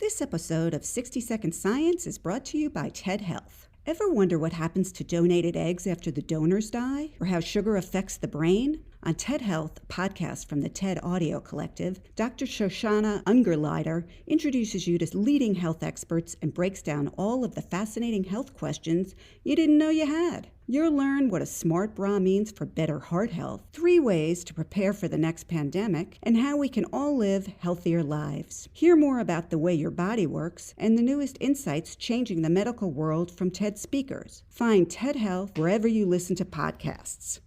This episode of 60 Second Science is brought to you by TED Health. Ever wonder what happens to donated eggs after the donors die, or how sugar affects the brain? On TED Health, a podcast from the TED Audio Collective, Dr. Shoshana Ungerleider introduces you to leading health experts and breaks down all of the fascinating health questions you didn't know you had. You'll learn what a smart bra means for better heart health, 3 ways to prepare for the next pandemic, and how we can all live healthier lives. Hear more about the way your body works and the newest insights changing the medical world from TED speakers. Find TED Health wherever you listen to podcasts.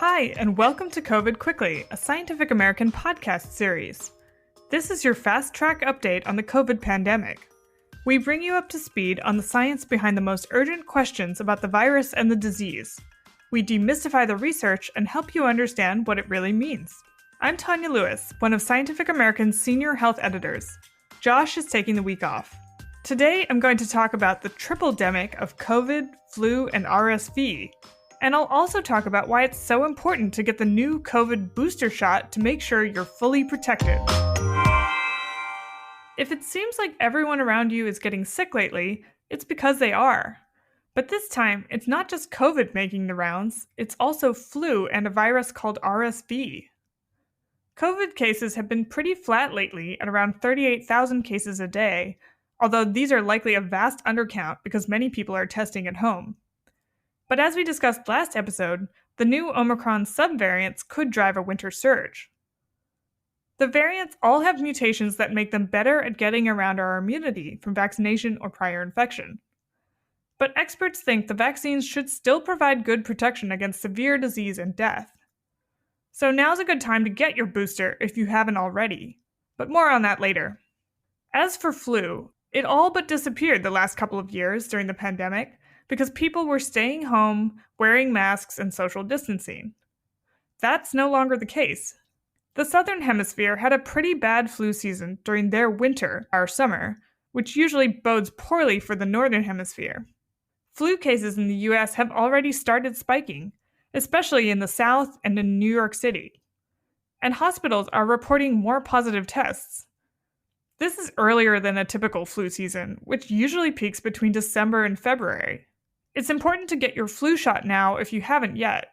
Hi, and welcome to COVID Quickly, a Scientific American podcast series. This is your fast-track update on the COVID pandemic. We bring you up to speed on the science behind the most urgent questions about the virus and the disease. We demystify the research and help you understand what it really means. I'm Tanya Lewis, one of Scientific American's senior health editors. Josh is taking the week off. Today, I'm going to talk about the triple-demic of COVID, flu, and RSV. And I'll also talk about why it's so important to get the new COVID booster shot to make sure you're fully protected. If it seems like everyone around you is getting sick lately, it's because they are. But this time, it's not just COVID making the rounds, it's also flu and a virus called RSV. COVID cases have been pretty flat lately at around 38,000 cases a day, although these are likely a vast undercount because many people are testing at home. But as we discussed last episode, the new Omicron subvariants could drive a winter surge. The variants all have mutations that make them better at getting around our immunity from vaccination or prior infection. But experts think the vaccines should still provide good protection against severe disease and death. So now's a good time to get your booster if you haven't already. But more on that later. As for flu, it all but disappeared the last couple of years during the pandemic, because people were staying home, wearing masks, and social distancing. That's no longer the case. The Southern Hemisphere had a pretty bad flu season during their winter, our summer, which usually bodes poorly for the Northern Hemisphere. Flu cases in the US have already started spiking, especially in the South and in New York City. And hospitals are reporting more positive tests. This is earlier than a typical flu season, which usually peaks between December and February. It's important to get your flu shot now if you haven't yet,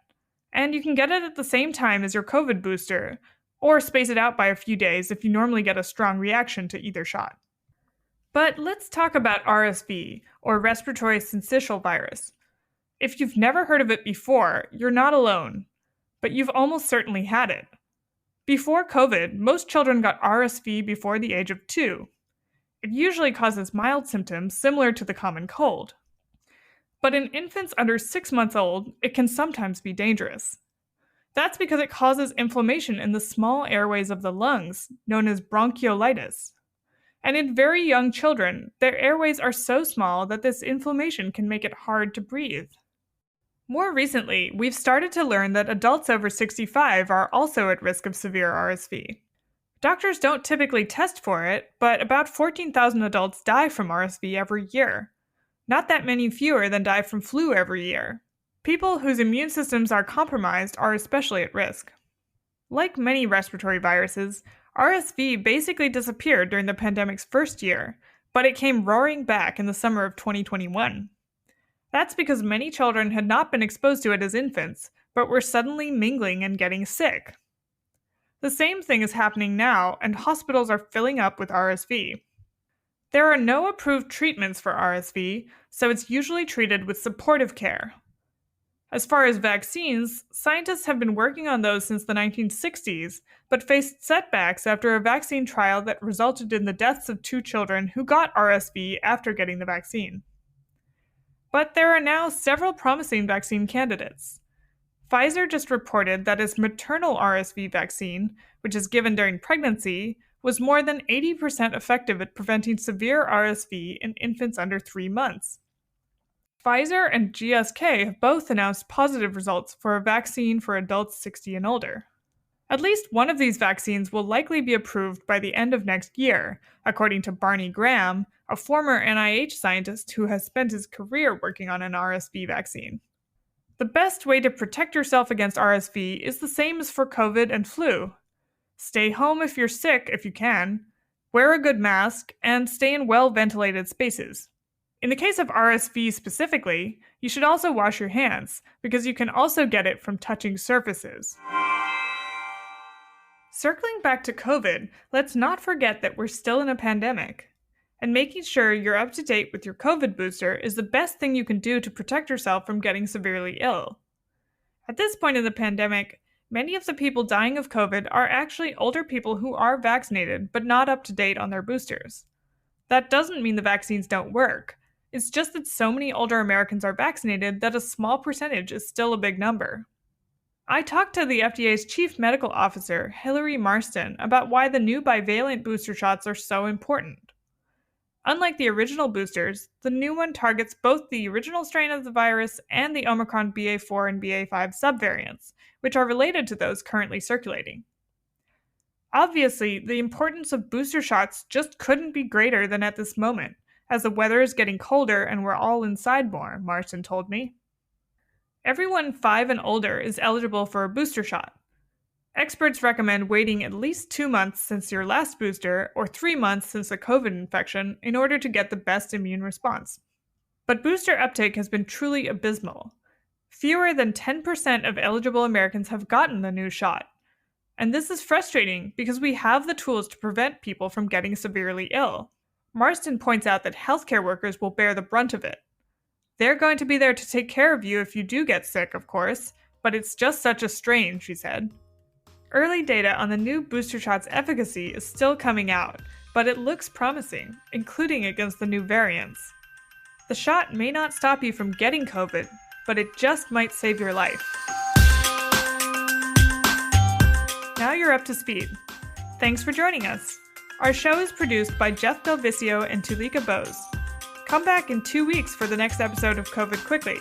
and you can get it at the same time as your COVID booster, or space it out by a few days if you normally get a strong reaction to either shot. But let's talk about RSV, or respiratory syncytial virus. If you've never heard of it before, you're not alone, but you've almost certainly had it. Before COVID, most children got RSV before the age of 2. It usually causes mild symptoms similar to the common cold. But in infants under 6 months old, it can sometimes be dangerous. That's because it causes inflammation in the small airways of the lungs, known as bronchiolitis. And in very young children, their airways are so small that this inflammation can make it hard to breathe. More recently, we've started to learn that adults over 65 are also at risk of severe RSV. Doctors don't typically test for it, but about 14,000 adults die from RSV every year. Not that many fewer than die from flu every year. People whose immune systems are compromised are especially at risk. Like many respiratory viruses, RSV basically disappeared during the pandemic's first year, but it came roaring back in the summer of 2021. That's because many children had not been exposed to it as infants, but were suddenly mingling and getting sick. The same thing is happening now, and hospitals are filling up with RSV. There are no approved treatments for RSV, so it's usually treated with supportive care. As far as vaccines, scientists have been working on those since the 1960s, but faced setbacks after a vaccine trial that resulted in the deaths of 2 children who got RSV after getting the vaccine. But there are now several promising vaccine candidates. Pfizer just reported that its maternal RSV vaccine, which is given during pregnancy, was more than 80% effective at preventing severe RSV in infants under 3 months. Pfizer and GSK have both announced positive results for a vaccine for adults 60 and older. At least one of these vaccines will likely be approved by the end of next year, according to Barney Graham, a former NIH scientist who has spent his career working on an RSV vaccine. The best way to protect yourself against RSV is the same as for COVID and flu. Stay home if you're sick if you can, wear a good mask, and stay in well-ventilated spaces. In the case of RSV specifically, you should also wash your hands, because you can also get it from touching surfaces. Circling back to COVID, let's not forget that we're still in a pandemic. And making sure you're up to date with your COVID booster is the best thing you can do to protect yourself from getting severely ill. At this point in the pandemic, many of the people dying of COVID are actually older people who are vaccinated but not up to date on their boosters. That doesn't mean the vaccines don't work. It's just that so many older Americans are vaccinated that a small percentage is still a big number. I talked to the FDA's Chief Medical Officer, Hilary Marston, about why the new bivalent booster shots are so important. Unlike the original boosters, the new one targets both the original strain of the virus and the Omicron BA4 and BA5 subvariants, which are related to those currently circulating. Obviously, the importance of booster shots just couldn't be greater than at this moment, as the weather is getting colder and we're all inside more, Marston told me. Everyone 5 and older is eligible for a booster shot. Experts recommend waiting at least 2 months since your last booster or 3 months since a COVID infection in order to get the best immune response. But booster uptake has been truly abysmal. Fewer than 10% of eligible Americans have gotten the new shot. And this is frustrating because we have the tools to prevent people from getting severely ill. Marston points out that healthcare workers will bear the brunt of it. They're going to be there to take care of you if you do get sick, of course, but it's just such a strain, she said. Early data on the new booster shot's efficacy is still coming out, but it looks promising, including against the new variants. The shot may not stop you from getting COVID, but it just might save your life. Now you're up to speed. Thanks for joining us. Our show is produced by Jeff Del Vicio and Tulika Bose. Come back in 2 weeks for the next episode of COVID Quickly,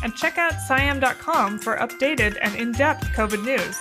and check out SciAm.com for updated and in-depth COVID news.